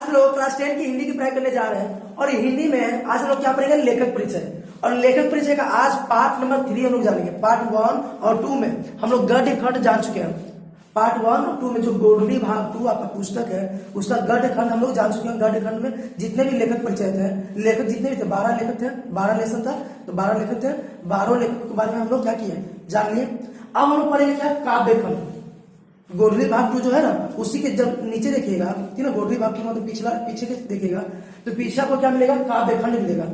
हम लोग क्लास 10 की हिंदी की पढ़ाई करने जा रहे हैं और हिंदी में आज हम लोग क्या पढ़ेंगे, लेखक परिचय। और लेखक परिचय का आज पार्ट नंबर 3 हम लोग जानेंगे। पार्ट 1 और 2 में हम लोग गद्य खंड जान चुके हैं। पार्ट 1 और 2 में जो गोडरी भाग 2 आपका पुस्तक है उसका गद्य खंड हम लोग जान चुके हैं। गद्य खंड में जितने भी लेखक परिचय थे, लेखक जितने भी थे 12 लेखक थे, 12 लेसन था तो 12 लेखक थे। 12 लेखकों के बारे में हम लोग क्या किए, जान लिए। अब हम लोग पढ़ेंगे क्या, काव्य खंड। गोडरी भाग 2 जो है ना उसी के जब नीचे देखिएगा, ठीक है, गोडरी भाग 2 मतलब पिछला पीछे के देखिएगा तो पीछे आपको क्या मिलेगा, काव्य खंड मिलेगा।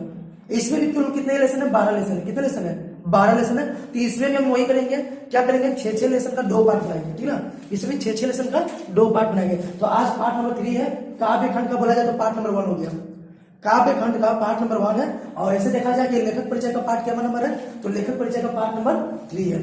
इसमें भी कुल कितने लेसन है, 12 लेसन है। कितने लेसन है, 12 लेसन है। तो इसमें भी हम वही करेंगे, क्या करेंगे, 6-6 लेसन का 2 पार्ट बनाएंगे, ठीक ना। इसमें 6-6 लेसन का 2 पार्ट बनाएंगे। तो आज पार्ट नंबर 3 है, काव्य खंड का बोला जाए तो पार्ट नंबर 1 हो गया। काव्य खंड का पार्ट नंबर 1 है। और ऐसे देखा जाए कि लेखक परिचय का पार्ट क्या नंबर है, तो लेखक परिचय का पार्ट नंबर 3 है,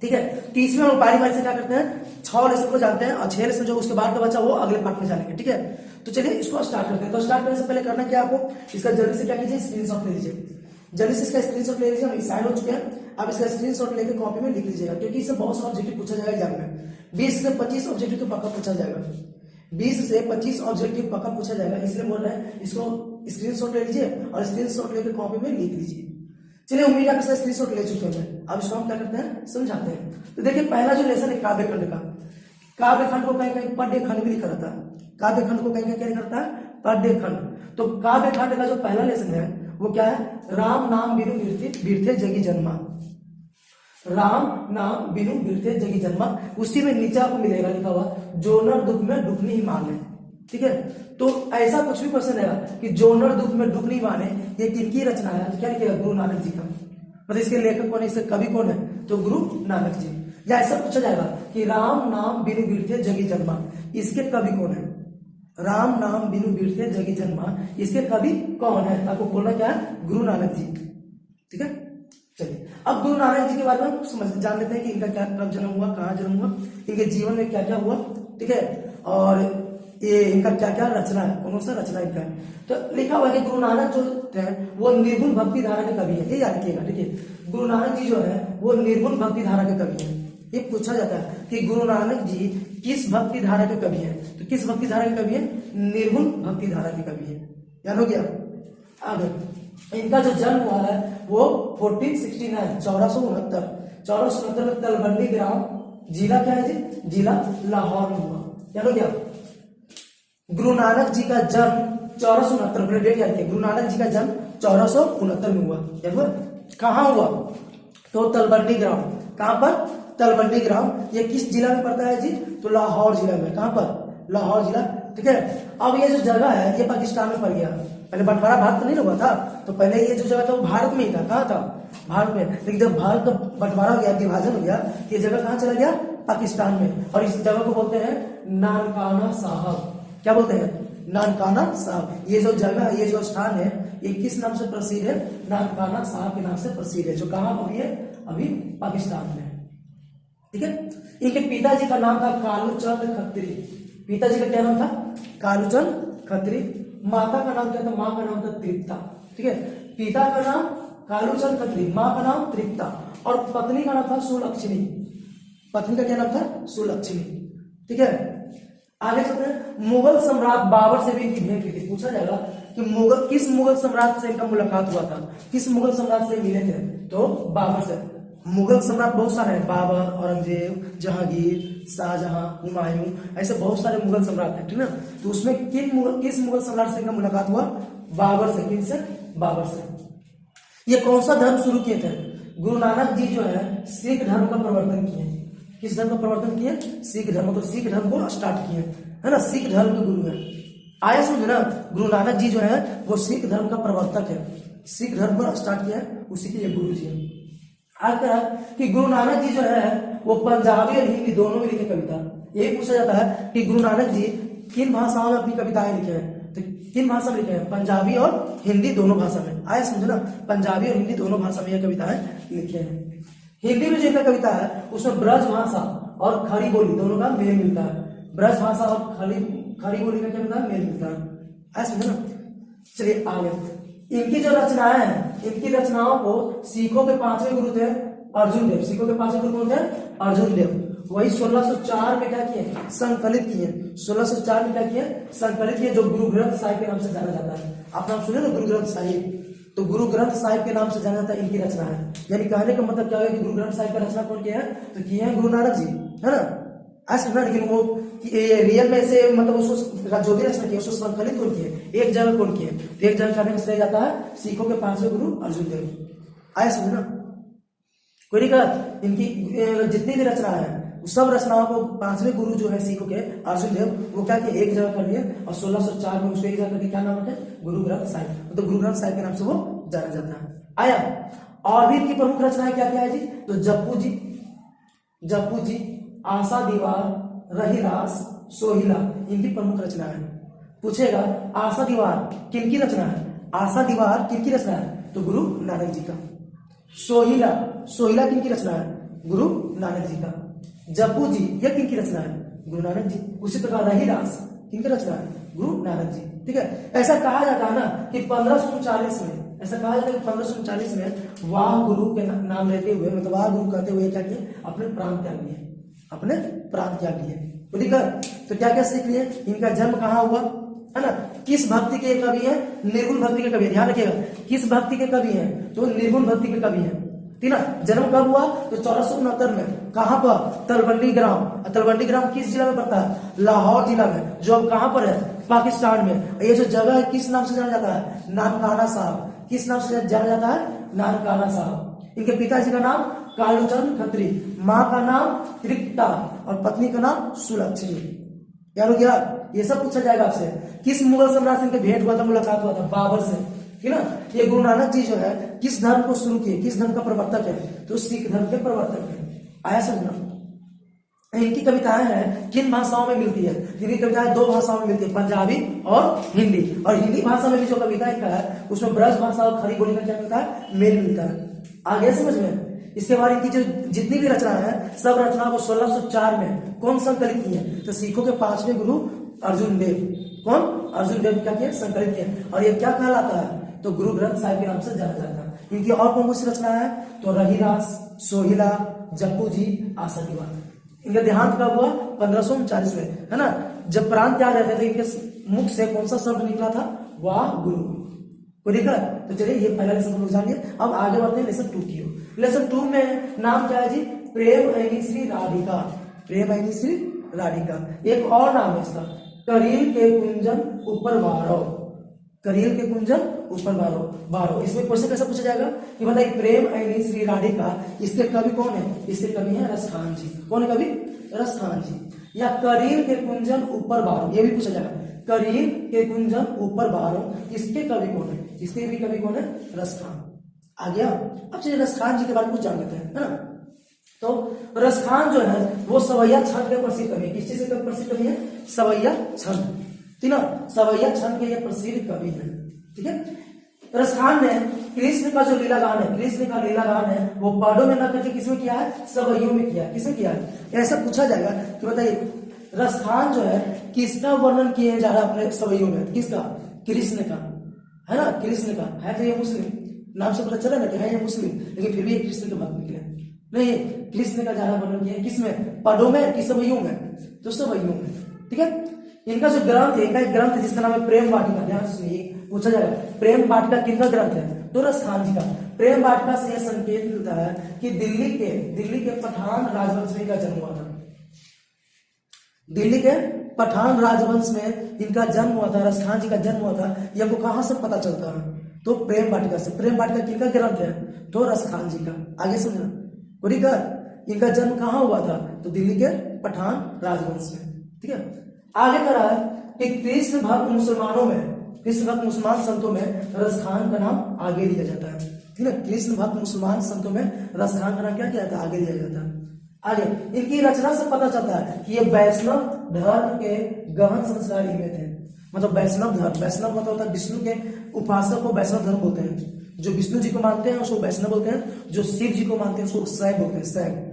ठीक है। तो इसमें हम बारी बारी से क्या करते हैं, 6 लेसन को जानते हैं और 6 लेसन जो उसके बाद का बचा वो अगले पार्ट में जानेंगे, ठीक है। तो चलिए इसको स्टार्ट करते हैं। तो स्टार्ट करने से पहले करना क्या आपको, इसका जल्दी से क्या कीजिए, स्क्रीनशॉट ले लीजिए। जल्दी से इसका स्क्रीनशॉट ले लीजिए। हम इस साइड हो चुके हैं, अब इसका स्क्रीनशॉट लेकर कॉपी में लिख लीजिएगा, क्योंकि इससे बहुत सारा ऑब्जेक्टिव पूछा जाएगा एग्जाम में। 20 से 25 ऑब्जेक्टिव तो पक्का पूछा जाएगा। 20 से 25 ऑब्जेक्टिव पक्का पूछा जाएगा, इसलिए बोल रहे हैं इसको स्क्रीनशॉट ले लीजिए और स्क्रीनशॉट लेकर कॉपी में लिख लीजिए। चलिए उम्मीद है आप स्क्रीनशॉट ले चुके हैं। अब इसको हम क्या करते हैं, समझाते हैं। तो देखिए पहला जो लेसन है काव्य खंड का, काव्य खंड को कहीं कहीं पद्य खंड भी लिखा रहता है। काव्य खंड को कहीं कहीं क्या लिखा रहता है, पद्य खंड। तो काव्य खंड का जो पहला लेसन है वो क्या है, राम नाम बिनु बिरथे जगी जन्मा। राम नाम बिनु बिरथे जगी जन्मा। उसी में नीचे आपको मिलेगा लिखा हुआ, जोनर दुख में दुख नहीं माने, ठीक है। तो ऐसा कुछ भी क्वेश्चन है कि जोनर दुख में दुख नहीं माने, ये किनकी रचना है, तो क्या लिखेगा, गुरु नानक जी का। मतलब इसके लेखक कौन है, इसके कवि कौन है, तो गुरु नानक जी। या ऐसा पूछा जाएगा कि राम नाम बिनु बिरथे जगी जन्मा, इसके कवि कौन है, राम नाम बिनु बिरथे जगी जन्मा, इसके कवि कौन है, आपको बोलना क्या है, गुरु नानक जी, ठीक है। चलिए अब गुरु नानक जी के बारे में समझ जान लेते हैं कि इनका क्या कब जन्म हुआ, कहाँ जन्म हुआ, इनके जीवन में क्या क्या हुआ, ठीक है। और ये इनका क्या क्या रचना है, कौन सा रचना इनका है। तो लिखा हुआ है कि गुरु नानक जो है वो निर्गुण भक्ति धारा के कवि है, ये याद रखिएगा, ठीक है। गुरु नानक जी जो है वो निर्गुण भक्ति धारा के कवि है। ये पूछा जाता है कि गुरु नानक जी किस भक्ति धारा के कवि है, तो किस भक्ति धारा के कवि है, निर्गुण भक्ति धारा के कवि है। याद हो गया। आगे इनका जो जन्म हुआ है वो 1469 1469 में तलवंडी ग्राम, जिला क्या है जी, जिला लाहौर में हुआ। याद हो गया। गुरु नानक जी का जन्म 1469 डेट याद है, गुरु नानक जी का जन्म 1469 में हुआ। याद हुआ। कहाँ हुआ, तो तलवंडी ग्राम। कहां पर, तलवंडी ग्राम। ये किस जिला में पड़ता है जी, तो लाहौर जिला में। कहां पर, लाहौर जिला, ठीक है। अब ये जो जगह है ये पाकिस्तान में पड़ गया। पहले बंटवारा भारत तो नहीं हुआ था, तो पहले ये जो जगह था वो भारत में ही था। कहाँ था, भारत में। लेकिन जब भारत का बंटवारा हो गया, विभाजन हो गया, ये जगह कहाँ चला गया, पाकिस्तान में। और इस जगह को बोलते हैं नानकाना साहब। क्या बोलते हैं, नानकाना साहब। ये जो जगह, ये जो स्थान है ये किस नाम से प्रसिद्ध है, नानकाना साहब के नाम से प्रसिद्ध है, जो कहाँ अभी है, अभी पाकिस्तान में, ठीक है। इनके पिताजी का नाम था कालूचंद खत्री। पिताजी का क्या नाम था, कालूचंद खत्री। माता का नाम क्या था, माँ का नाम था तृप्ता, ठीक है। पिता का नाम कालूचंद खत्री, माँ का नाम तृप्ता और पत्नी का नाम था सुलक्षणी। पत्नी का क्या नाम था, सुलक्षणी, ठीक है। आगे चलते हैं। मुगल सम्राट बाबर से भी इनकी भेंट हुई थी। पूछा जाएगा कि किस मुगल सम्राट से इनका मुलाकात हुआ था, किस मुगल सम्राट से मिले थे, तो बाबर से। मुगल सम्राट बहुत सारे हैं, बाबर, औरंगजेब, जहांगीर, शाहजहां, हुमायूं, ऐसे बहुत सारे मुगल सम्राट हैं, ठीक ना। तो उसमें किस मुगल सम्राट से इनका मुलाकात हुआ, बाबर से। किन से, बाबर से। ये कौन सा धर्म शुरू किए थे, गुरु नानक जी जो है सिख धर्म का प्रवर्तन किए। किस धर्म का प्रवर्तन किए, सिख धर्म। तो सिख धर्म को स्टार्ट किए, है ना, सिख धर्म के गुरु है। आया समझे ना, गुरु नानक जी जो है वो सिख धर्म का प्रवर्तक है, सिख धर्म को स्टार्ट किया है, उसी के लिए गुरु जी है। आगे कि गुरु नानक जी जो है वो पंजाबी और हिंदी दोनों में लिखे कविता। यही पूछा जाता है कि गुरु नानक जी किन भाषाओं में अपनी कविताएं लिखे हैं, तो किन भाषा में लिखे हैं, पंजाबी और हिंदी दोनों भाषा में। आया समझे ना, पंजाबी और हिंदी दोनों भाषा में ये कविताएं लिखे हैं। हिंदी में जो इनका कविता है उसमें ब्रज भाषा और खड़ी बोली दोनों का मेल मिलता है। ब्रज भाषा और खड़ी बोली का क्या मिलता है, मेल मिलता है। ऐसा समझे ना। चलिए आगे, इनकी जो रचनाएं हैं, इनकी रचनाओं को सिखों के 5वें गुरु थे अर्जुन देव। सिखों के 5वें गुरु कौन थे, अर्जुन देव। वही 1604 में क्या किए, संकलित किए। 1604 में क्या किए, संकलित किए, जो गुरु ग्रंथ साहिब के नाम से जाना जाता है। आप नाम सुने ना गुरु ग्रंथ साहिब, तो गुरु ग्रंथ साहिब के नाम से जाना जाता है, इनकी रचना है। यानी कहने का मतलब क्या है कि गुरु ग्रंथ साहिब का रचना कौन किया है, तो किए हैं गुरु नानक जी, है ना। ऐसा ना, लेकिन वो रियल में से मतलब उसको जो भी रचना किया उसको संकलित कौन किए, एक जगह कौन किए, तो एक जगह करने में श्रेय जाता है सिखों के 5वें गुरु अर्जुन देव। आया समझ ना, कोई नहीं कहा। इनकी जितनी भी रचना है सब रचनाओं को 5वें गुरु जो है सिखों के अर्जुन देव, वो क्या किए, एक जगह कर दिए और 1604 में उसको एक जगह करके क्या नाम है, गुरु ग्रंथ साहिब। तो गुरु ग्रंथ साहिब के नाम से वो जाना जाता है। आया, और भी इनकी प्रमुख रचनाएं क्या क्या है जी, तो जप्पू जी, आशा दीवार, रहीरास, सोहिला, इनकी प्रमुख रचना है। पूछेगा आशा दीवार किनकी रचना है, आशा दीवार किनकी रचना है, तो गुरु नानक जी का। सोहिला किनकी रचना है, गुरु नानक जी का। जप्पू जी यह किनकी रचना है, गुरु नानक जी। उसी प्रकार रहीरास किनकी रचना है, गुरु नानक जी। ठीक है, ऐसा कहा जाता है ना कि 1539 में, ऐसा कहा जाता है कि 1539 में वाह गुरु के नाम लेते हुए, मतलब वाह गुरु कहते हुए क्या किए, अपने प्राण त्याग लिए, अपने प्राण त्याग लिए। तो क्या क्या सीख लिए, इनका जन्म कहाँ हुआ, है ना, किस भक्ति के कवि है, निर्गुण भक्ति के कवि। ध्यान रखिएगा, किस भक्ति के कवि हैं, तो निर्गुण भक्ति के कवि हैं। ठीक ना। जन्म कब हुआ, तो 1469 में। कहां पर, तलवंडी ग्राम। तलवंडी ग्राम किस जिला में पड़ता है, लाहौर जिला में, जो अब कहां पर है, पाकिस्तान में। ये जो जगह है किस नाम से जाना जाता है, नानकाना साहब। किस नाम से जाना जाता है, नानकाना साहब। इनके पिताजी का नाम कालूचंद खत्री, माँ का नाम त्रिकटा और पत्नी का नाम सुलक्षणी। यार हो गया, ये सब पूछा जाएगा आपसे। किस मुगल सम्राट से इनके भेंट हुआ था, मुलाकात हुआ था, बाबर से। ठीक ना। ये गुरु नानक जी जो है किस धर्म को शुरू किए, किस धर्म का प्रवर्तक है, तो सिख धर्म के प्रवर्तक है। आया समझना। इनकी कविताएं हैं किन भाषाओं में मिलती है, इनकी कविताएं 2 भाषाओं में मिलती है, पंजाबी और हिंदी। और हिंदी भाषा में भी जो कविता लिखा है उसमें ब्रज भाषा और खड़ी बोली का क्या मिलता है, मेल मिलता है। आगे समझ में। इसके बाद इनकी जो जितनी भी रचना है, सब रचनाओं को 1604 में कौन संकलित किए, तो सिखों के 5वें गुरु अर्जुन देव। कौन, अर्जुन देव क्या किए, संकलित किए। और ये क्या कहलाता है, तो गुरु ग्रंथ साहिब के नाम से जाना जाता है। इनकी और कौन कौन सी रचना है, तो रहीरास, सोहिला, जप्पू जी, आशा दीवार। इनका देहांत कब हुआ, 1539 में, है ना। जब प्राण त्याग रहे थे तो इनके मुख से कौन सा शब्द निकला था, वाह गुरु। कोई दिक्कत, तो चलिए ये पहला लेसन हम लोग जानिए। अब आगे बढ़ते हैं लेसन 2 की ओर। लेसन 2 में नाम क्या है जी, प्रेम ऐनी श्री राधिका। प्रेम ऐनी श्री राधिका। एक और नाम है इसका, करील के कुंजन ऊपर बारो। करील के कुंजन ऊपर बारो। इसमें क्वेश्चन कैसा पूछा जाएगा कि बताइए, प्रेम ऐनी श्री राधिका, इसके कवि कौन है, इसके कवि है रसखान जी। कौन है कवि, रसखान जी। या करील के कुंजन ऊपर बारो, ये भी पूछा जाएगा। करील के कुंजन ऊपर बारो, इसके कवि कौन है, इसके भी कवि कौन है, रसखान। आ गया। अब चलिए रसखान जी के बारे में कुछ जान लेते हैं, है ना। तो रसखान जो है वो सवैया छंद के प्रसिद्ध कवि है। किस चीज से प्रसिद्ध कवि है, सवैया छंद। ठीक ना, सवैया छंद के ये प्रसिद्ध कवि है। ठीक है। रसखान ने कृष्ण का जो लीला गान है, कृष्ण का लीला गान है, वो पदों में न करके किसमें किया है, सवैयों में किया है। किसमें किया है, ऐसा पूछा जाएगा कि बताइए रसखान जो है किसका वर्णन किए जा रहा है अपने सवैयों में, किसका, कृष्ण का, है ना। कृष्ण का है तो ये मुस्लिम, नाम से पता चला ना कि है ये मुस्लिम, लेकिन फिर भी ये कृष्ण के भक्त निकले। नहीं, कृष्ण का ज्यादा वर्णन किया है किसमें, पदों में कि सवैयों में, तो सवैयों में। ठीक है। इनका जो ग्रंथ है, इनका एक ग्रंथ है जिसका नाम है प्रेम वाटिका। ध्यान से सुनिए, पूछा जाएगा प्रेम वाटिका किनका ग्रंथ है, तो रसखान जी का। प्रेम वाटिका से यह संकेत मिलता है कि दिल्ली के पठान राजवंश में इनका जन्म हुआ था। दिल्ली के पठान राजवंश में इनका जन्म हुआ था, रसखान जी का जन्म हुआ था। ये हमको कहां से पता चलता है, तो प्रेम वाटिका से। प्रेम वाटिका किनका ग्रंथ है, तो रसखान जी का। आगे समझना। इनका जन्म कहां हुआ था, तो दिल्ली के पठान राजवंश में। ठीक है। आगे कह रहा है कि कृष्ण भक्त मुसलमानों में, कृष्ण भक्त मुसलमान संतों में रसखान का नाम आगे लिया जाता है। ठीक है। कृष्ण भक्त मुसलमान संतों में रसखान का नाम क्या किया जाता है, आगे लिया जाता है। आगे इनकी रचना से पता चलता है कि ये वैष्णव धर्म के गहन संस्कारी में थे। मतलब वैष्णव धर्म, वैष्णव मतलब होता है विष्णु के उपासक को वैष्णव धर्म बोलते हैं। जो विष्णु जी को मानते हैं उसको वैष्णव बोलते हैं, जो शिव जी को मानते हैं उसको शैव बोलते हैं। शैव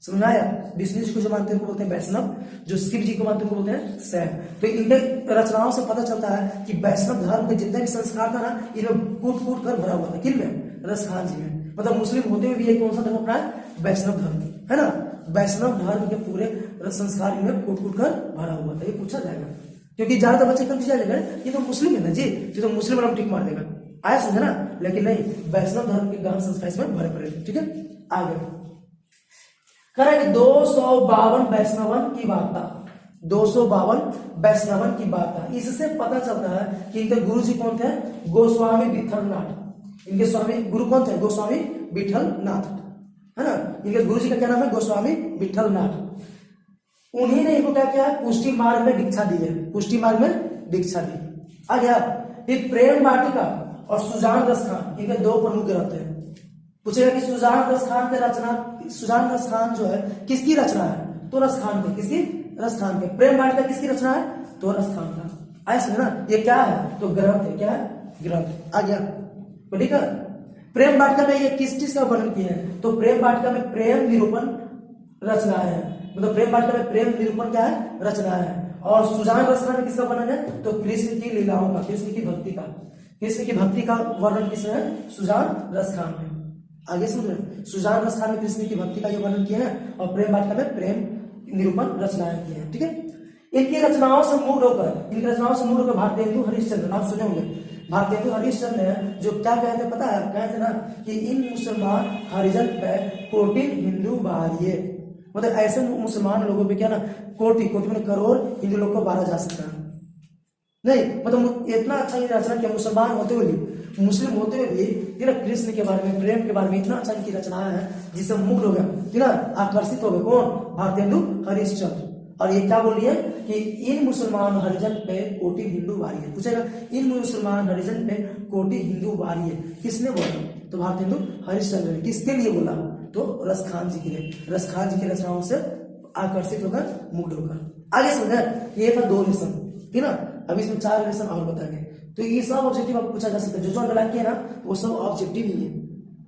समझ आया, विष्णु जी को जो मानते हैं उनको बोलते हैं वैष्णव, जो शिव जी को मानते हैं उनको बोलते हैं शैव। तो इनके रचनाओं से पता चलता है कि वैष्णव धर्म के जितने भी संस्कार था ना, इन्हें कूट कूट कर भरा हुआ था। किन में, रसखान जी में। मतलब मुस्लिम होते हुए भी ये कौन सा धर्म अपना है, वैष्णव धर्म, है ना। वैष्णव धर्म के पूरे संस्कार इनमें कूट कूट कर भरा हुआ था। ये पूछा जाएगा, क्योंकि ज्यादातर बच्चे कंफ्यूज जाएगा, ये तो मुस्लिम है ना जी, ये तो मुस्लिम वाला टिक मार देगा, आया समझे ना। लेकिन नहीं, वैष्णव धर्म के गहन संस्कार इसमें भरे पड़े थे। ठीक है, आगे करें 252 वैष्णवन की वार्ता, 252 वैष्णवन की वार्ता। इससे पता चलता है कि इनके गुरु जी कौन थे, गोस्वामी विठलनाथ। इनके स्वामी गुरु कौन थे, गोस्वामी विठलनाथ, है ना। इनके गुरु जी का क्या नाम है, गोस्वामी विठलनाथ। उन्हीं ने इनको क्या किया, पुष्टि मार्ग में दीक्षा दी है, पुष्टि मार्ग में दीक्षा दी। आ गया। फिर प्रेम वाटिका और सुजान रस खान, इनके दो प्रमुख ग्रंथ हैं। पूछेगा कि सुजान रस खान की रचना, सुजान रस खान जो है किसकी रचना है, तो रस खान की, किसकी, रस खान के। प्रेम वाटिका किसकी रचना है, तो रस खान का। ऐसे ना, ये क्या है, तो ग्रंथ है, क्या है, ग्रंथ। आ गया, ठीक है। प्रेम वाटिका में ये किस चीज का वर्णन किया है, तो प्रेम वाटिका में प्रेम निरूपण रचना है, मतलब प्रेम वाटिका में प्रेम निरूपण क्या है, रचना है। और सुजान रस खान में किसका वर्णन है, तो कृष्ण की लीलाओं का, कृष्ण की भक्ति का, कृष्ण की भक्ति का वर्णन किसमें है, सुजान रस खान में। आगे सुन रहे, सुजान रस खान में कृष्ण की भक्ति का ये वर्णन किया है, और प्रेम वाटिका में प्रेम निरूपण रचनाएं की है। ठीक है, इनकी रचनाओं से मुग्ध होकर, इनकी रचनाओं से मुग्ध होकर भारतेंदु हरिश्चंद्र, नाम सुने होंगे, भारतेंदु हरिश्चंद्र है जो क्या कहते हैं पता है, कहते ना कि इन मुसलमान हरिजन पे कोटि हिंदू बारिये, मतलब ऐसे मुसलमान लोगों पे क्या ना, कोटि, कोटि में करोड़ हिंदू लोग को बारा जा सकता है नहीं, मतलब इतना अच्छा ये रचना किया, मुसलमान होते हुए भी, मुस्लिम होते हुए भी ना, कृष्ण के बारे में, प्रेम के बारे में इतना अच्छा इनकी रचना है जिससे मुग्ध हो गया, ना आकर्षित हो गए। कौन, भारतेंदु हरिश्चंद्र। और ये क्या बोल रही है कि इन मुसलमान हरिजन पे कोटि हिंदू वारिये, पूछेगा इन मुसलमान हरिजन पे कोटि हिंदू वारिये किसने बोला, तो भारतेंदु हरिश्चंद्र ने। किसके लिए बोला, तो रस खान जी के लिए, रस खान जी की रचनाओं से आकर्षित होकर, मुग्ध होकर। आगे समझे, ये था 2 लेसन, ठीक ना। अभी इसमें 4 लेसन और बताएंगे। तो ये सब ऑब्जेक्टिव आपको पूछा जा सकता है, जो अंडरलाइन किया ना वो सब ऑब्जेक्टिव ही है,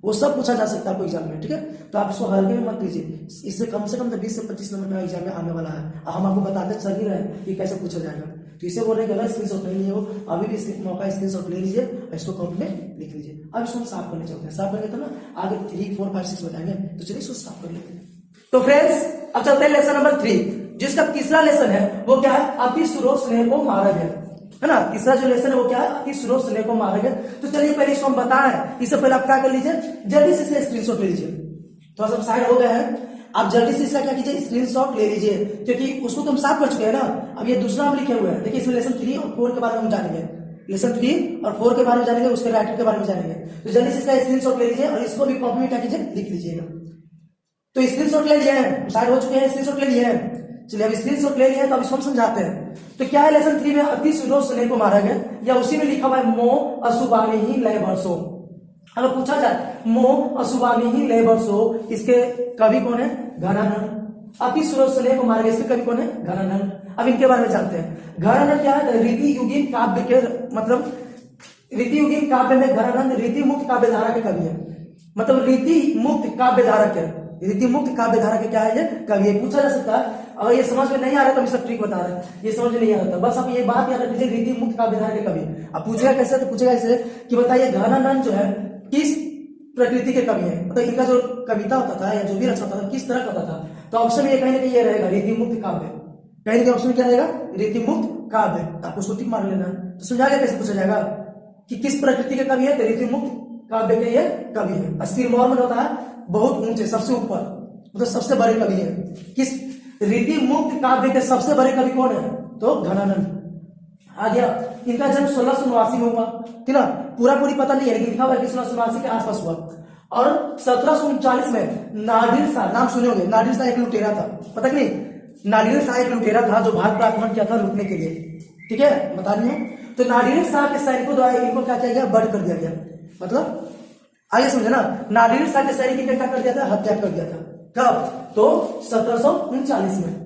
वो सब पूछा जा सकता है आपको एग्जाम में। ठीक है, तो आप इसको हल्के में मत लीजिए, इससे कम से कम 20 से 25 नंबर का एग्जाम में आने वाला है। हम आपको बताते चल ही रहे कि कैसे पूछा जाएगा। तो इसे बोल रहे हैं कि अगर स्क्रीनशॉट नहीं लिए हो, अभी भी इसके मौका स्क्रीनशॉट ले लीजिए, इसको कमेंट में लिख लीजिए। अब इसको हम साफ करने चलते हैं, साफ करेंगे तो ना आगे 3, 4, 5, 6 बताएंगे। तो चलिए इसको साफ कर लेते हैं। तो फ्रेंड्स अब चलते हैं लेसन नंबर 3, जिसका तीसरा लेसन है वो क्या है, अति सुरो स्नेह को मारा गया, है ना। तीसरा जो लेसन है वो क्या है, अति सुरो स्नेह को मारा गया। तो चलिए पहले इसको हम बताएं, इससे पहले आप क्या कर लीजिए, जल्दी से इसे स्क्रीनशॉट ले लीजिए। तो सब साइड हो गए हैं, आप जल्दी से इसका क्या कीजिए, स्क्रीनशॉट ले लीजिए, क्योंकि उसको तो हम साफ कर चुके हैं ना। अब ये दूसरा हम लिखे हुए हैं, देखिए इसमें लेसन 3 और 4 के बारे में हम जानेंगे, लेसन 3 और 4 के बारे में जानेंगे, उसके राइटर के बारे में जानेंगे। तो जल्दी से इसका स्क्रीनशॉट ले लीजिए और इसको भी कॉपी में क्या कीजिए, लिख लीजिएगा। तो स्क्रीनशॉट ले लिए हैं, साइड हो चुके हैं, स्क्रीनशॉट ले लिए हैं। चलिए अब स्क्रीनशॉट ले लिया तो अब इसको हम समझाते हैं। तो क्या है लेसन 3 में, अति सुरो स्नेह को मारा गया, या उसी में लिखा हुआ है मोह अशुभानी ही लय बरसो। अगर पूछा जाए मोह अशुभानी ही लय बरसो, इसके कवि कौन है, घनानंद। अति सुरो स्नेह को मारा गया, इसके कवि कौन है, घनानंद। अब इनके बारे में जानते हैं। घनानंद क्या है, रीति युगीन काव्य के, मतलब रीति युगीन काव्य में घनानंद रीति मुक्त काव्य धारा के कवि है, मतलब रीति मुक्त काव्य धारा के, रीति मुक्त काव्य धारा के क्या है ये कवि है। पूछा जा सकता है, अगर ये समझ में नहीं आ रहा तो हम इसका ट्रिक बता रहे हैं, ये समझ में नहीं आ रहा था, बस आप ये बात याद रख लीजिए, रीति मुक्त काव्य धारा के कवि। अब पूछेगा कैसे, तो पूछेगा ऐसे कि बताइए घनानंद जो है किस प्रकृति के कवि है, मतलब इनका जो कविता होता था या जो भी रचना होता था किस तरह का होता था। तो ऑप्शन में कहीं ना कहीं ये रहेगा रीति मुक्त काव्य, कहीं ना कहीं ऑप्शन में क्या रहेगा, रीति मुक्त काव्य। आपको उसको टिक मार लेना। तो समझाएगा कैसे, पूछा जाएगा कि किस प्रकृति के कवि है, तो रीति मुक्त काव्य के ये कवि है। सिरमौर में होता है बहुत ऊंचे, सबसे ऊपर, मतलब सबसे बड़े कवि है। किस रीति मुक्त काव्य के सबसे बड़े कवि कौन है, तो घनानंद। आ गया, इनका जन्म 1689 में हुआ, ठीक ना, पूरा पूरी पता नहीं है लेकिन लिखा हुआ है कि 1689 के आसपास हुआ। और 1739 में नादिर शाह, नाम सुने होंगे, नादिर शाह एक लुटेरा था, पता कि नहीं, नादिर शाह एक लुटेरा था जो भारत पर आक्रमण किया था लूटने के लिए, ठीक है, बता रही हूँ। तो नादिर शाह के सैनिकों द्वारा इनको क्या किया गया, बंद कर दिया गया, मतलब आगे समझे ना, नादिर शाह के सैनिक क्या कर दिया था, हत्या कर दिया था। कब, तो 1739 में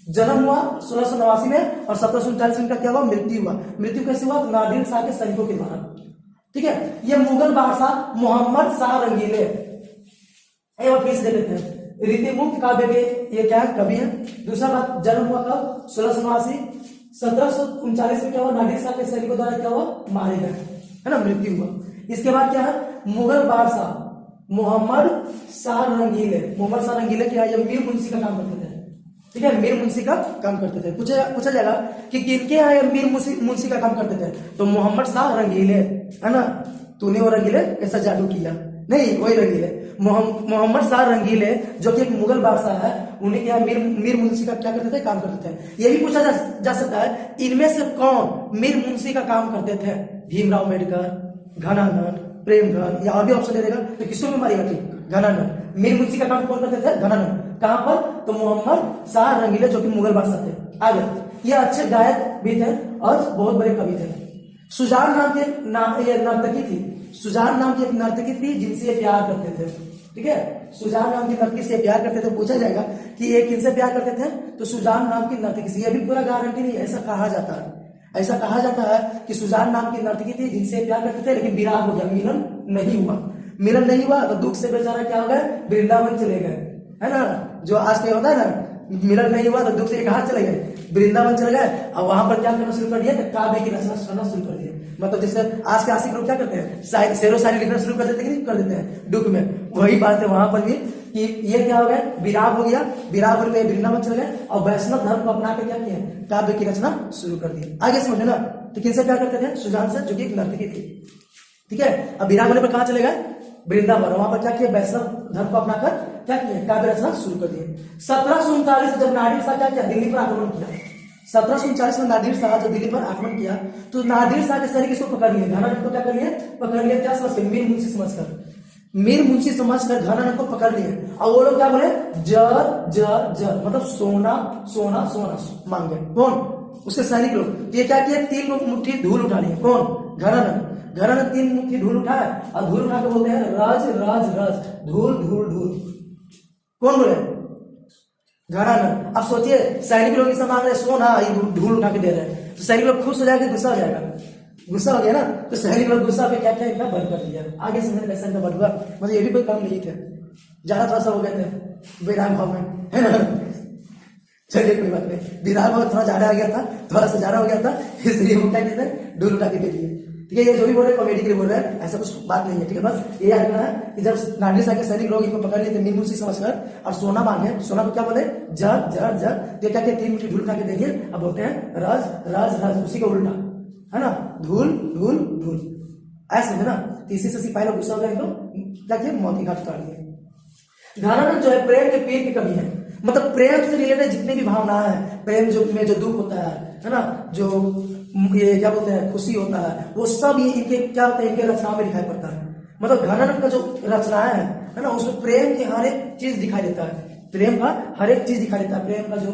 जन्म हुआ, 1689 में, और 1739 में क्या हुआ, मृत्यु हुआ। मृत्यु कैसे हुआ, तो नादिर शाह के सैनिकों के द्वारा, ठीक है। ये मुगल बादशाह मोहम्मद शाह रंगीले, एक बार फिर से देख लेते हैं, रीति मुक्त काव्य के ये क्या कवि है। दूसरा बात, जन्म हुआ कब, 1689, 1739 में क्या हुआ, नादिर शाह के सैनिकों द्वारा क्या हुआ, मारे गए, है ना, मृत्यु हुआ। इसके बाद क्या है, मुगल बादशाह मोहम्मद शाह रंगीले। मोहम्मद शाह रंगीले क्या है, ये मीर मुंशी का काम करते थे। ठीक है, मीर मुंशी का काम करते थे। पूछा जाएगा कि किनके यहाँ ये मीर मुंशी का काम करते थे, तो मोहम्मद शाह रंगीले, है ना। तूने वो रंगीले कैसा जादू किया, नहीं वही रंगीले, मोहम्मद शाह रंगीले जो कि एक मुगल बादशाह है, उन्हीं के यहाँ मीर मुंशी का क्या करते थे, काम करते थे। ये भी पूछा जा सकता है इनमें से कौन मीर मुंशी का काम करते थे, भीमराव अम्बेडकर, घनानंद, प्रेमचंद, या अभी ऑप्शन दे देगा तो किसको भी मारेगा, ठीक, घनानंद। मीर मुंशी का काम कौन करते थे, घनानंद। कहां पर, तो मोहम्मद शाह रंगीले जो कि मुगल बादशाह थे। आगे, ये अच्छे गायक भी थे और बहुत बड़े कवि थे। सुजान नाम के ये नर्तकी थी, सुजान नाम की एक नर्तकी थी जिनसे ये प्यार करते थे। ठीक है, सुजान नाम की नर्तकी से प्यार करते थे। पूछा जाएगा कि ये किनसे प्यार करते थे, तो सुजान नाम की नर्तकी से। ये भी पूरा गारंटी नहीं, ऐसा कहा जाता है, ऐसा कहा जाता है कि सुजान नाम की नर्तकी थी जिनसे प्यार करते थे, लेकिन विराग हो गया, मिलन नहीं हुआ। मिलन नहीं हुआ तो दुख से बेचारा क्या हो गए, वृंदावन चले गए, है ना। जो आज के होता है ना, मिलन नहीं हुआ तो दुख से कहाँ चले गए, वृंदावन चले गए, और वहां पर क्या करना शुरू कर दिया, काव्य की रचना करना शुरू कर दिया। मतलब जैसे आज के आशिक लोग क्या करते हैं, शेरो शायरी लिखना शुरू कर देते हैं, कर देते हैं दुख में। वही बात है वहां पर भी कि ये क्या हो गया, विराग हो गया, विराग होने में वृंदावन चले गए और वैष्णव धर्म को अपना के क्या किया, काव्य की रचना शुरू कर दी। आगे समझे ना, तो किनसे प्यार करते थे, सुजान से, जो कि एक नर्तकी थी। ठीक है, अब विराग होने पर कहां चले गए, वृंदावन, वहां पर क्या किया, वैष्णव धर्म को अपनाकर क्या किया, काव्य रचना शुरू कर दिए। 1739 जब नादिर शाह क्या किया, दिल्ली पर आक्रमण किया। 1739 में नादिर शाह जो दिल्ली पर आक्रमण किया, तो नादिर शाह के सैनिक इसको पकड़ लिए, घनानंद को क्या कर लिए, पकड़ लिए, क्या समझ के, मीर मुंशी समझकर, मीर मुंशी समझकर घनानंद को पकड़ लिए। और वो लोग क्या बोले, जर जर जर, मतलब सोना सोना सोना मांगे। कौन, उसके सैनिक लोग। ये क्या किया, 3 मुट्ठी धूल उठा लिए। कौन, घनानंद। घनानंद 3 मुट्ठी धूल उठाया और धूल उठा के बोलते हैं राज राज राज, धूल धूल धूल। कौन बोले, घनानंद। अब सोचिए सैनिक लोग इसे मांग रहे सोना, ये धूल उठा के दे रहे हैं, तो सैनिक लोग खुश हो जाएगा, गुस्सा हो जाएगा, गुस्सा हो गया ना, तो सैनिक लोग गुस्सा पे क्या क्या इनका बंद कर दिया। आगे समझने कैसे इनका बंद हुआ, मतलब ये भी कोई काम नहीं थे, ज्यादा थोड़ा सा हो गए थे विराग भाव में, है ना। चलिए कोई बात नहीं, विराग भाव थोड़ा ज्यादा आ गया था, थोड़ा सा ज्यादा हो गया था, इसलिए वो क्या कहते हैं, धूल उठा के दे दिए। ठीक है, ये जो भी बोल रहे हैं कॉमेडी के लिए बोल रहे हैं, ऐसा कुछ बात नहीं है। ठीक है, बस ये याद रखना है कि जब नादिर शाह के सैनिक लोग इनको पकड़ लिए थे मीर मुंशी समझकर, और सोना मांगे, सोना को क्या बोले, जर जर जर, तो क्या कहते, 3 मुट्ठी धूल उठा के दे दिए। अब बोलते हैं राज राज राज, उसी का उल्टा, है ना, धूल धूल धूल, ऐसे है ना। इसी से सिपाही लोग गुस्सा हो गए, इनको क्या किया, मौत की घाट उतार दिए। घनानंद जो है प्रेम के पीर की कवि है, मतलब प्रेम से रिलेटेड जितनी भी भावना है, प्रेम जो में जो दुख होता है ना, जो ये क्या बोलते हैं, खुशी होता है, वो सब ये इनके क्या होता है, इनके रचनाओं में दिखाई पड़ता है। मतलब घनानंद का जो रचनाएं है ना, उसमें प्रेम की हर एक चीज दिखाई देता है, प्रेम का हर एक चीज दिखाई देता है। प्रेम का जो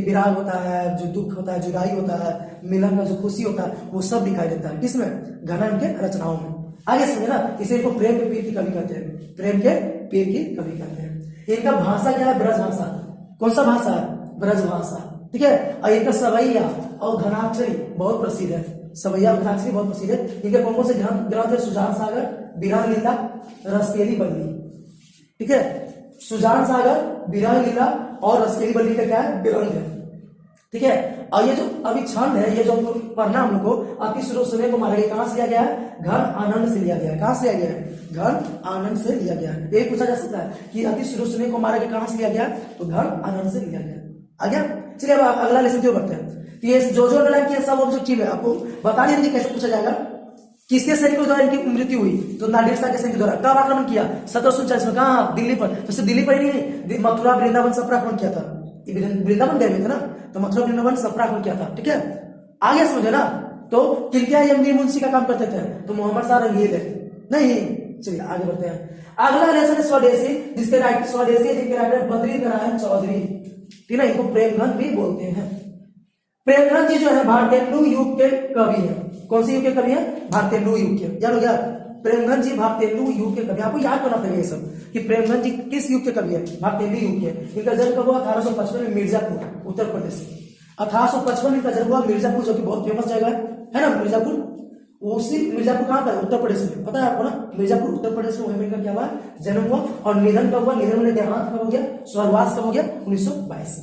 विराग होता है, जो दुख होता है, जुदाई होता है, मिलन का जो खुशी होता है, वो सब दिखाई देता है किसमें, घनानंद के रचनाओं में। आगे समझे ना, इसे इनको प्रेम के पीर की कवि कहते हैं, प्रेम के पीर की कवि कहते हैं। इनका भाषा क्या है, ब्रज भाषा। कौन सा भाषा है, ब्रज भाषा। ठीक है, और इनका सवैया और घनाक्षरी बहुत प्रसिद्ध है, सवैया और घनाक्षरी बहुत प्रसिद्ध है। इनके कौन कौन से ग्रंथ है, सुजान सागर, विरह लीला, रसकेली बल्ली। ठीक है, सुजान सागर, विरह लीला और रसकेली बल्ली का क्या है, विरंग है। ठीक है, और ये जो अभी छंद है, ये जो पढ़ना हम लोग को, अति सुने को मारा गया, कहां से लिया गया है, घन आनंद से लिया गया है। कहां से लिया गया है, घन आनंद से लिया गया है। ये पूछा जा सकता है कि अति सुने को मारा गया कहां से लिया गया, तो घन आनंद से लिया गया। आ गया, चलिए अब अगला लेसन क्यों करते हैं। तो ये जो लाइन किया सब ऑब्जेक्टिव है, आपको बता नहीं कैसे पूछा जाएगा। किसके सैनिकों द्वारा इनकी मृत्यु हुई, तो नादिर शाह के सैनिक द्वारा। कब आक्रमण किया, 1739 में। कहां, दिल्ली पर। तो सिर्फ दिल्ली पर ही नहीं, मथुरा वृंदावन सब पर आक्रमण किया था। वृंदावन गए थे ना, तो मथुरा वृंदावन सब पर आक्रमण किया था। ठीक है, आगे समझे ना। तो किनके ये मीर मुंशी का काम करते थे, तो मोहम्मद शाह रंगीले नहीं। चलिए आगे बढ़ते हैं। अगला लेसन है स्वदेशी, जिसके राइटर स्वदेशी जिनके राइटर बद्री नारायण चौधरी। ठीक है, इनको प्रेमगंज भी बोलते हैं। प्रेमगंज जी जो है भारतेंदु युग के कवि है। कौन सी युग के कवि है, भारतेंदु युग के। जानो यार, प्रेमगंज जी भारतेंदु युग के कवि। आपको याद करना पड़ेगा ये सब कि प्रेमगंज जी किस युग के कवि है, भारतेंदु युग के। इनका जन्म कब हुआ, 1855 में मिर्जापुर, उत्तर प्रदेश। 1855 में इनका जन्म हुआ मिर्जापुर, जो कि बहुत फेमस जगह है ना, मिर्जापुर। उसी मिर्जापुर कहां पर, उत्तर प्रदेश में। पता है आपको ना, मिर्जापुर उत्तर प्रदेश में, वहीं पर इनका क्या हुआ, जन्म हुआ। और निधन कब हुआ, निधन में देहांत कब हो गया, स्वर्गवास कब हो गया, 1922।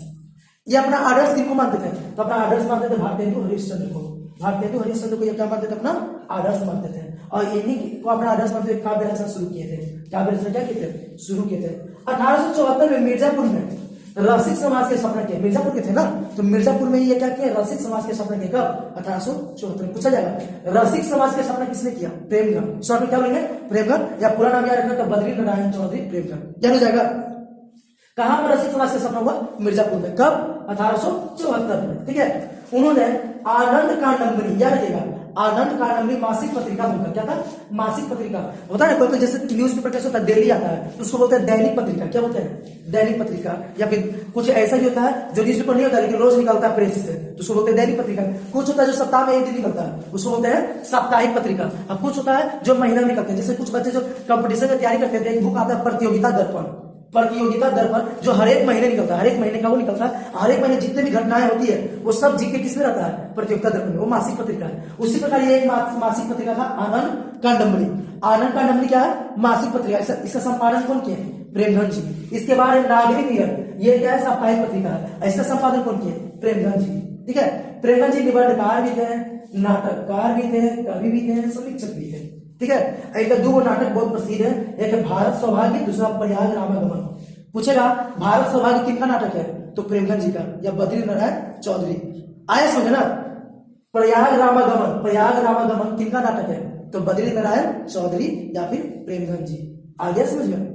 ये अपना आदर्श किनको मानते थे? तो अपना आदर्श मानते थे भारतेंदु हरिश्चंद्र को। भारतेंदु हरिश्चंद्र को ये क्या मानते थे? अपना आदर्श मानते थे, और इन्हीं को अपना आदर्श मानते हुए काव्य रचना शुरू किए थे। काव्य रचना क्या किए थे? शुरू किए थे। 1874 में मिर्जापुर में रसिक समाज के स्थापना किए। मिर्जापुर के थे ना, तो मिर्जापुर में ये क्या किया? रसिक समाज के स्थापना किया। कब? 1874 में। पूछा जाएगा रसिक समाज की स्थापना किसने किया? प्रेमगढ़। शॉर्ट में क्या बोलेंगे? प्रेमगढ़, या पूरा नाम याद रखना, बद्री नारायण चौधरी प्रेमगढ़। याद हो जाएगा। कहां पर रसिक समाज का स्थापना हुआ? मिर्जापुर में। कब? 1874 में। ठीक है। उन्होंने आनंद कादंबरी, याद रखिएगा, आनंद कादंबरी मासिक पत्रिका बनकर, क्या था? मासिक पत्रिका होता है ना, कोई जैसे न्यूज पेपर कैसे होता है, डेली आता है, तो उसको बोलते हैं दैनिक पत्रिका। क्या बोलते हैं? दैनिक पत्रिका। या फिर कुछ ऐसा भी होता है जो न्यूज पेपर नहीं होता लेकिन रोज निकलता है प्रेस से, तो उसको बोलते हैं दैनिक पत्रिका। कुछ होता है जो सप्ताह में एक दिन निकलता है, उसको बोलते हैं साप्ताहिक पत्रिका। अब कुछ होता है जो महीना में निकलते हैं, जैसे कुछ बच्चे जो कंपटीशन की तैयारी करते हैं, एक बुक आता है प्रतियोगिता दर्पण। प्रतियोगिता दर्पण जो हर एक महीने निकलता है, हर एक महीने का वो निकलता है, हर एक महीने जितने भी घटनाएं होती है वो सब जीके किसमें रहता है? प्रतियोगिता दर्पण में। वो मासिक पत्रिका है। उसी प्रकार ये एक मासिक पत्रिका था आनंद कादंबरी। आनंद कादंबरी क्या है? मासिक पत्रिका। इसका संपादन कौन किए? प्रेमगंज जी। इसके बाद नागरिक नियत, ये क्या है? साप्ताहिक पत्रिका है। इसका संपादन कौन किए? प्रेमगंज जी। ठीक है। प्रेमगंज जी निबंधकार भी थे, नाटककार भी थे, कवि भी थे, समीक्षक भी थे। ठीक है। इनका दो नाटक बहुत प्रसिद्ध है, एक है भारत सौभाग्य, दूसरा प्रयाग रामागमन। पूछेगा भारत सौभाग्य किनका नाटक है? तो प्रेमगंज जी का, या बद्री नारायण चौधरी। आया समझ ना? प्रयाग रामागमन, प्रयाग रामागमन किनका नाटक है? तो बद्री नारायण चौधरी या फिर प्रेमगंज जी। आ गया समझ में?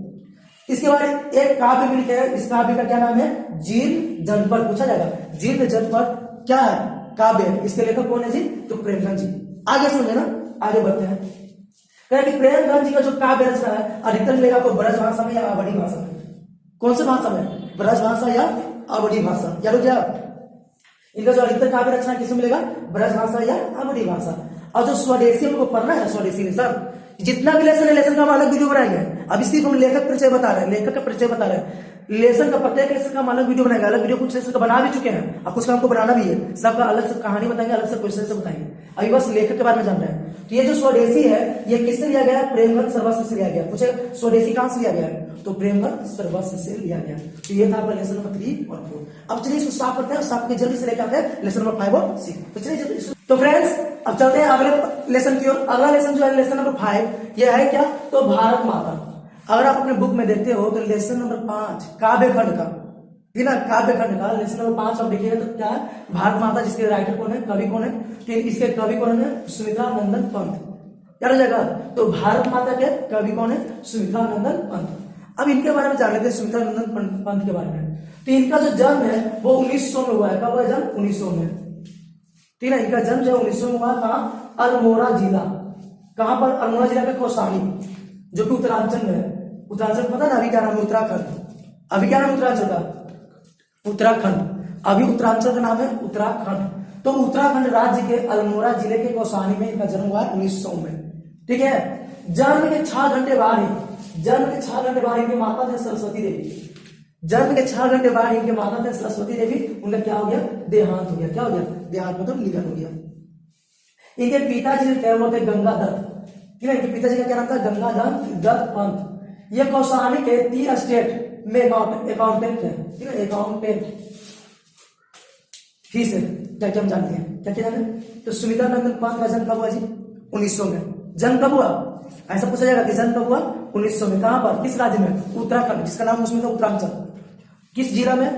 इसके बाद एक काव्य भी लिखे हैं, इस काव्य का क्या नाम है? जीर्ण जनपद। पूछा जाएगा जीर्ण जनपद क्या है? काव्य है। इसके लेखक कौन है जी? तो प्रेमगंज जी। आगे समझे ना? आगे बढ़ते हैं। कि प्रेमगंज जी का जो काव्य रचना है अधिकतर मिलेगा आपको ब्रज भाषा में या अवधी भाषा में। कौन से भाषा में? ब्रज भाषा या अवधी भाषा। याद हो गया? इनका जो अधिकतर काव्य रचना किसमें मिलेगा? ब्रज भाषा या अवधी भाषा। और जो स्वदेशी हमको पढ़ना है, स्वदेशी लेसन, जितना भी लेसन है, लेसन का हम अलग वीडियो बनाएंगे। अभी सिर्फ हम लेखक परिचय बता रहे हैं, लेखक का परिचय बता रहे हैं। लेसन का प्रत्येक लेसन का हम अलग वीडियो बनाएंगे। अलग वीडियो कुछ लेसन का बना भी चुके हैं, अब कुछ का हमको बनाना भी है। सबका अलग से कहानी बताएंगे, अलग से क्वेश्चन से बताएंगे। अभी बस लेखक के बारे में जान रहे हैं। तो ये जो स्वदेशी है ये किससे लिया गया? प्रेमगंज सर्वस्व से लिया गया। पूछे स्वदेशी कहां से लिया गया? तो प्रेमगंज सर्वस्व से लिया गया। तो ये था लेसन नंबर 3 और 4। अब चलिए इसको साफ करते हैं, साफ के जल्दी से लेकर आते हैं लेसन नंबर 5 और 6। तो चलिए तो फ्रेंड्स अब चलते हैं अगले लेसन की ओर। अगला लेसन जो है लेसन नंबर 5, ये है क्या? तो भारत माता। अगर आप अपने बुक में देखते हो तो लेसन नंबर 5 काव्य खंड का, ठीक है ना, काव्य खंड का लेसन नंबर 5 आप देखिएगा तो क्या है? भारत माता। जिसके राइटर कौन है? कवि कौन है? तो इसके कवि कौन है? सुमित्रा नंदन पंत। क्या हो जाएगा? तो भारत माता के कवि कौन है? सुमित्रा नंदन पंत। अब इनके बारे में जान लेते हैं, सुमित्रा नंदन पंत के बारे में। तो इनका जो जन्म है वो 1900 में हुआ है। कब हुआ जन्म? 1900 में। ठीक है। इनका जन्म जो 1900 में हुआ था अल्मोड़ा जिला। कहां पर? अल्मोड़ा जिला के कौसानी, जो कि उत्तरांचल में है। उत्तरांचल पता ना अभी क्या नाम है? उत्तराखंड। अभी क्या नाम है उत्तरांचल का? उत्तराखंड। अभी उत्तरांचल का नाम है उत्तराखंड। तो उत्तराखंड राज्य के अल्मोड़ा जिले के कौसानी में इनका जन्म हुआ 1900 में। ठीक है। जन्म के 6 घंटे बाद इनकी माता थे सरस्वती देवी। जन्म के 6 घंटे बाद इनके माता थे सरस्वती देवी। उनका क्या हो गया? देहांत हो गया। क्या हो गया? देहांत मतलब निधन हो गया। इनके पिताजी थे वो थे गंगादत्त। ठीक है। इनके पिताजी का क्या नाम था? गंगादत्त पंत। ये कौसानी के टी एस्टेट में अकाउंटेंट थे। ठीक है। अकाउंटेंट फीस है क्या क्या हम जानते हैं? क्या क्या जानते? तो सुमित्रा नंदन पंत का जन्म कब हुआ जी? 1900 में। जन्म कब हुआ? ऐसा पूछा जाएगा कि जन्म कब हुआ? 1900 में। कहां पर? किस राज्य में? उत्तराखंड, जिसका नाम उसमें था उत्तरांचल। किस जिला में?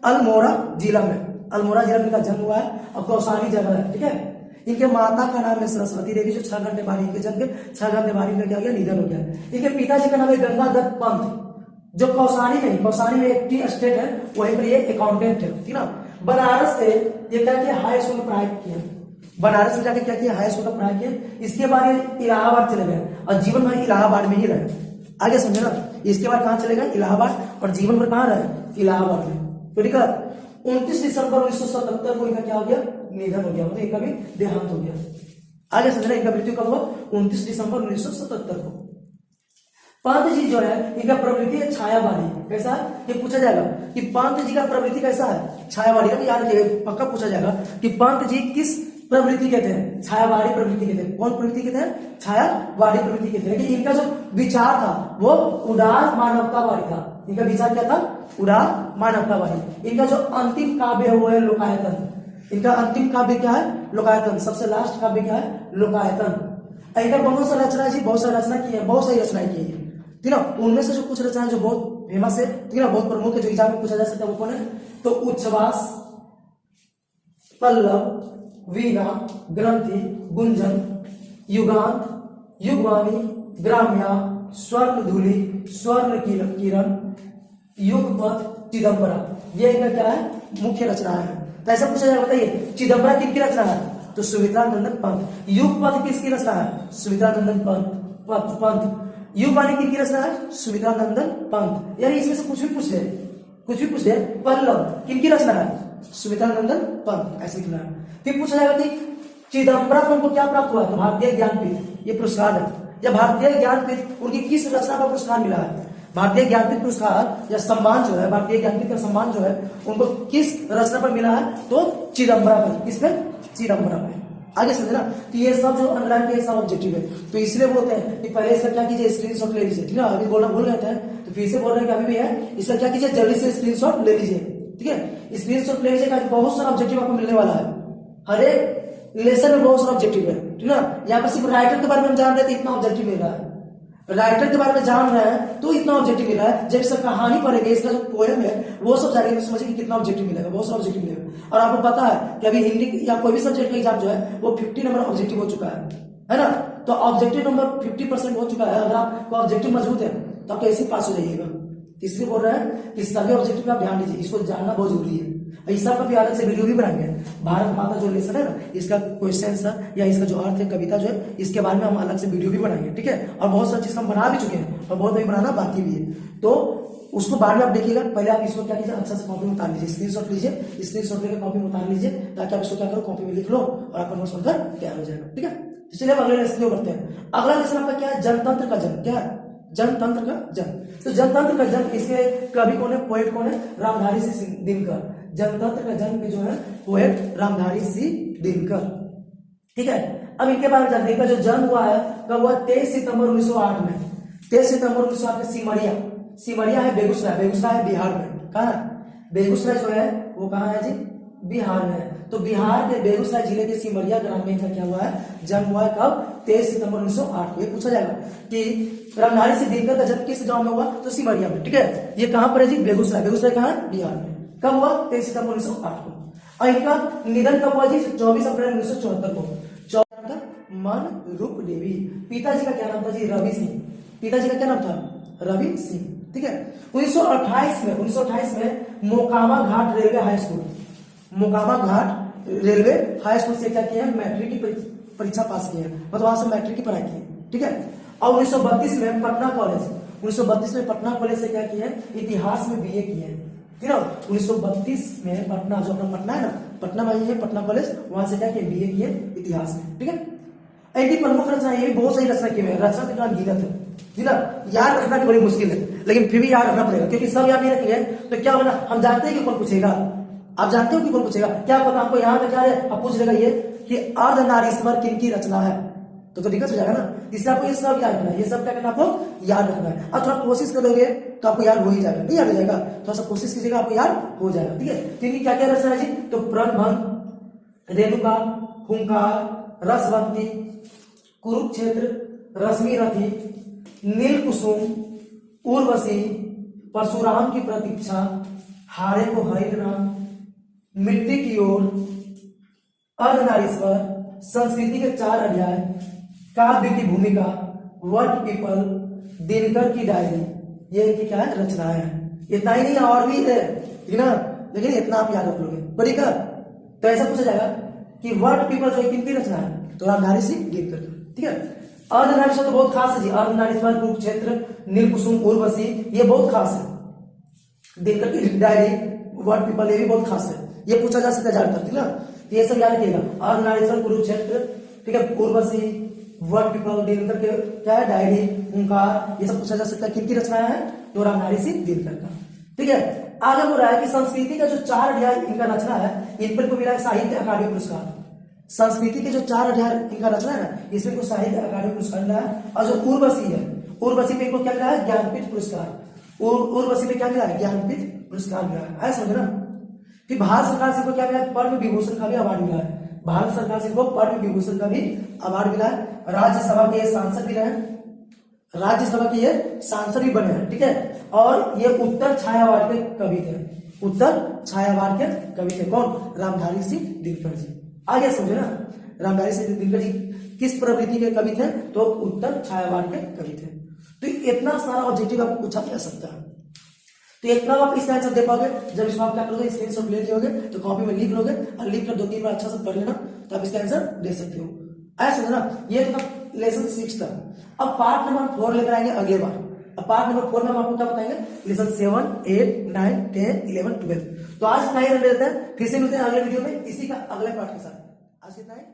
अल्मोड़ा जिला में। अल्मोड़ा जिला में इनका जन्म हुआ है और कौसानी जगह है। ठीक है। इनके माता का नाम है सरस्वती देवी, जो 6 घंटे बाद इनके जन्म के 6 घंटे बाद इनका क्या हो गया? निधन हो गया। इनके पिताजी का नाम है गंगादत्त पंत, जो कौसानी में एक टी एस्टेट है, वहीं पर ये अकाउंटेंट है। ठीक ना। बनारस से ये क्या किया? हाई स्कूल में पढ़ाई किया। बनारस में जाके क्या किया? हाई स्कूल में पढ़ाई किया। इसके बाद ये इलाहाबाद चले गए और जीवन भर इलाहाबाद में ही रहे। आगे समझे ना? इसके बाद कहां चले गए? इलाहाबाद। और जीवन भर कहां रहे? इलाहाबाद में। तो ठीक है। 29 दिसंबर 1977 को इनका क्या हो गया? निधन हो गया। मतलब इनका भी देहांत हो गया। आगे समझना, इनका मृत्यु कब हुआ? 29 दिसंबर 1977 को। पंत जी जो है इनका प्रवृत्ति है छायावादी। कैसा? ये पूछा जाएगा कि पंत जी का प्रवृत्ति कैसा है? छायावादी। अब याद रखिएगा, पक्का पूछा जाएगा कि पंत जी किस प्रवृत्ति के थे? छायावादी प्रवृत्ति के थे। कौन प्रवृत्ति के थे? छायावादी प्रवृत्ति के थे। लेकिन इनका जो विचार था वो उदार मानवतावादी था। इनका विचार क्या था? उदार मानवतावादी। इनका जो अंतिम काव्य है वो है लोकायतन। इनका अंतिम काव्य क्या है? लोकायतन। सबसे लास्ट काव्य क्या है? लोकायतन। इनका बहुत सारी रचना जी, बहुत सारी रचना की है, बहुत सारी रचनाएं की है, ठीक है। उनमें से जो कुछ रचनाएं जो बहुत फेमस है, ठीक है, बहुत प्रमुख है, जो एग्जाम में पूछा जा सकता है, वो कौन है? तो उच्छ्वास, पल्लव, वीणा, ग्रंथि, गुंजन, युगांत, युगवाणी, ग्राम्या, स्वर्ण धूलि, स्वर्ण किरण, युगपथ, चिदंबरा। ये इनका क्या है? मुख्य रचना है। तो ऐसा पूछा जाएगा, बताइए चिदंबरा किनकी रचना है? तो सुमित्रा नंदन पंत। युगपथ किसकी रचना है? सुमित्रा नंदन पंत। युगवाणी किनकी रचना है? सुमित्रा नंदन पंत। यानी इसमें से कुछ भी पूछ ले, कुछ भी पूछ ले। पल्लव किनकी रचना है? सुमित्रा नंदन पंत, ऐसे लिखना है। फिर पूछा जाएगा कि चिदंबरा को उनको क्या प्राप्त हुआ? तो भारतीय ज्ञानपीठ ये पुरस्कार है। या भारतीय ज्ञानपीठ उनकी किस रचना का पुरस्कार मिला है? भारतीय ज्ञानपीठ पुरस्कार या सम्मान जो है, भारतीय ज्ञानपीठ का सम्मान जो है, उनको किस रचना पर मिला है? तो चिदंबरा पर। किस पे? चिदंबरा पे। आगे समझे ना। तो ये सब जो अंडरलाइन के सब ऑब्जेक्टिव है, तो इसलिए बोलते हैं कि पहले इसका क्या कीजिए? स्क्रीनशॉट ले लीजिए, ठीक है। अभी बोलना भूल गए थे तो फिर से बोल रहे हैं कि अभी भी है, इसका क्या कीजिए? जल्दी से स्क्रीनशॉट ले लीजिए, ठीक है। स्क्रीनशॉट ले लीजिए, बहुत सारा ऑब्जेक्टिव आपको मिलने वाला है। हर एक लेसन में बहुत सारा ऑब्जेक्टिव है, ठीक है ना। यहाँ पर सिर्फ राइटर के बारे में हम जान रहे थे, इतना ऑब्जेक्टिव मिल रहा है। राइटर के बारे में जान रहे हैं तो इतना ऑब्जेक्टिव मिला है। जब इसका कहानी पढ़ेंगे, इसका जो पोएम है वो सब जानेंगे, तो समझिए कि कितना ऑब्जेक्टिव मिलेगा, बहुत सारा ऑब्जेक्टिव मिलेगा। और आपको पता है कि अभी हिंदी या कोई भी सब्जेक्ट का एग्जाम जो है वो 50 नंबर ऑब्जेक्टिव हो चुका है ना। तो ऑब्जेक्टिव नंबर 50% हो चुका है। अगर आपको ऑब्जेक्टिव मजबूत है तो आप कैसे पास हो जाइएगा। इसलिए बोल रहे हैं कि सभी ऑब्जेक्टिव आप ध्यान दीजिए, इसको जानना बहुत जरूरी है। इस सब का भी अलग से वीडियो भी बनाएंगे। भारत माता जो लेसन है ना, इसका क्वेश्चन है या इसका जो अर्थ है, कविता जो है, इसके बारे में हम अलग से वीडियो भी बनाएंगे, ठीक है। और बहुत सारी चीज हम बना भी चुके हैं और बहुत अभी बनाना बाकी भी है, तो उसको बाद में आप देखिएगा। पहले आप इसको क्या कीजिए? अच्छा से कॉपी में उतार लीजिए, स्क्रीनशॉट लीजिए, स्क्रीनशॉट लेकर कॉपी में उतार लीजिए, ताकि आप इसको क्या करो? कॉपी में लिख लो और आपका नोट्स बनकर तैयार हो जाएगा, ठीक है। तो चलिए अगले लेसन को बढ़ते हैं। अगला लेसन आपका क्या है? जनतंत्र का जन्म। क्या है? जनतंत्र का जन्म। तो जनतंत्र का जन्म, इसके कवि कौन है? पोएट कौन है? रामधारी सिंह दिनकर। जनतंत्र का जन्म के जो है पोएट रामधारी सिंह दिनकर, ठीक है। अब इनके बारे में जानते हैं। इनका जो जन्म हुआ है कब हुआ? 23 सितंबर 1908 में। 23 सितंबर 1908 में सिमरिया, सिमरिया है बेगूसराय, बेगूसराय है बिहार में। कहा है? बेगूसराय जो है वो कहाँ है जी? बिहार में है। तो बिहार के बेगूसराय जिले के सिमरिया ग्राम में इनका क्या हुआ है? जन्म हुआ है। कब? 23 सितंबर 1908 को। ये पूछा जाएगा कि रामधारी सिंह दिनकर का जन्म किस गांव में हुआ? तो सिमरिया में, ठीक है। ये कहां पर है जी? बेगूसराय। बेगूसराय कहां है? बिहार में। कब हुआ? 23 सितंबर 1908 को। और इनका निधन कब हुआ जी? 24 अप्रैल 1974 को। मन रूप देवी। पिताजी का क्या नाम था जी? रवि सिंह। पिताजी का क्या नाम था? रवि सिंह, ठीक है। 1928 में मोकामा घाट रेलवे हाई स्कूल, मोकामा घाट रेलवे हाई स्कूल से क्या किया है? मैट्रिक की परीक्षा पास की है, मतलब वहां से मैट्रिक की पढ़ाई की है, ठीक है। और 1932 में पटना कॉलेज, 1932 में पटना कॉलेज से क्या किया है? इतिहास में बीए किया है, ठीक है। 1932 में पटना, जो अपना पटना है ना, पटना में है पटना कॉलेज, वहां से क्या किया? बीए किए इतिहास में, ठीक है। इनकी प्रमुख रचना, ये भी बहुत सही रचना की है। रचना के नाम गीत है ना, याद रखना की बड़ी मुश्किल है, लेकिन फिर भी याद रखना पड़ेगा, क्योंकि सब याद नहीं रखेंगे तो क्या होगा? हम जानते हैं कि कौन पूछेगा, आप जानते हो कि कौन पूछेगा, क्या पता आपको यहाँ पे क्या है? आप पूछ लेगा ये कि अर्धनारीश्वर किनकी रचना है, तो दिक्कत हो जाएगा ना। इससे आपको ये सब याद रखना है, ये सब क्या करना आपको? याद रखना है। और थोड़ा कोशिश करोगे तो आपको याद हो ही जाएगा, नहीं याद हो जाएगा, थोड़ा सा कोशिश कीजिएगा, आपको याद हो जाएगा, ठीक है। तो इनकी क्या क्या रचना है जी? तो प्रणभंग, रेणुका, हुंकार, रसवंती, कुरुक्षेत्र, रश्मि रथी, नील कुसुम, उर्वशी, परशुराम की प्रतीक्षा, हारे को हरित नाम, मिट्टी की ओर, अर्धनारीश्वर, संस्कृति के 4 अध्याय, काव्य की भूमिका, वट पीपल, दिनकर की डायरी, ये इनकी क्या है? रचना है। इतना ही नहीं और भी है, ठीक ना, लेकिन इतना आप याद रख लोगे, ठीक है। तो ऐसा पूछा जाएगा कि वट पीपल जो किनकी रचना है? तो रामधारी सिंह दिनकर, ठीक है। अर्धनारीश्वर तो बहुत खास है जी, अर्धनारीश्वर, कुरुक्षेत्र, नीलकुसुम, उर्वशी, ये बहुत खास है। दिनकर की डायरी, वट पीपल, ये भी बहुत खास है, ये पूछा जा सकता है ज्यादातर, ठीक ना। तो ये सब याद रखिएगा। अर्धनारीश्वर, कुरुक्षेत्र, ठीक है, उर्वशी, वट पीपल, दिनकर के क्या है? डायरी, हुंकार, ये सब पूछा जा सकता है। किनकी रचना है? तो रामधारी सिंह दिनकर का, ठीक है। आगे बोल रहा है कि संस्कृति का जो 4 अध्याय इनका रचना है, इन पर को मिला है साहित्य अकादमी पुरस्कार। संस्कृति के जो 4 अध्याय इनका रचना है ना, इसमें को साहित्य अकादमी पुरस्कार मिला है। और जो उर्वशी है, उर्वशी पे इनको क्या मिला है? ज्ञानपीठ पुरस्कार। उर्वशी में क्या मिला है? ज्ञानपीठ पुरस्कार मिला है, समझे ना। फिर भारत सरकार से इनको क्या मिला है? पद्म विभूषण का भी अवार्ड मिला है। भारत सरकार से इनको पद्म विभूषण का भी अवार्ड मिला है। राज्यसभा के ये सांसद भी रहे, राज्यसभा के ये सांसद भी बने हैं, ठीक है। और ये उत्तर छायावाद के कवि थे, उत्तर छायावाद के कवि थे। कौन? रामधारी सिंह दिनकर जी। आगे समझे ना, रामधारी सिंह दिनकर जी किस प्रवृत्ति के कवि थे? तो उत्तर छायावाद के कवि थे। तो इतना सारा ऑब्जेक्टिव आपको पूछा जा सकता है। तो इतना आप इसका आंसर दे पाओगे जब इसको आप क्या करोगे? स्क्रीनशॉट ले लोगे तो कॉपी में लिख लोगे और लिख कर 2-3 बार अच्छा से पढ़ लेना, तो आप इसका आंसर दे सकते हो। ऐसा समझना, ये तो लेसन 6 था। अब पार्ट नंबर 4 लेकर आएंगे अगले बार। अब पार्ट नंबर 4 में हम आपको क्या बताएंगे? लेसन 7, 8, 9, 10, 11, 12। तो आज इतना ही रन देते हैं, फिर से मिलते हैं अगले वीडियो में इसी का अगले पार्ट के साथ। आज कितना है?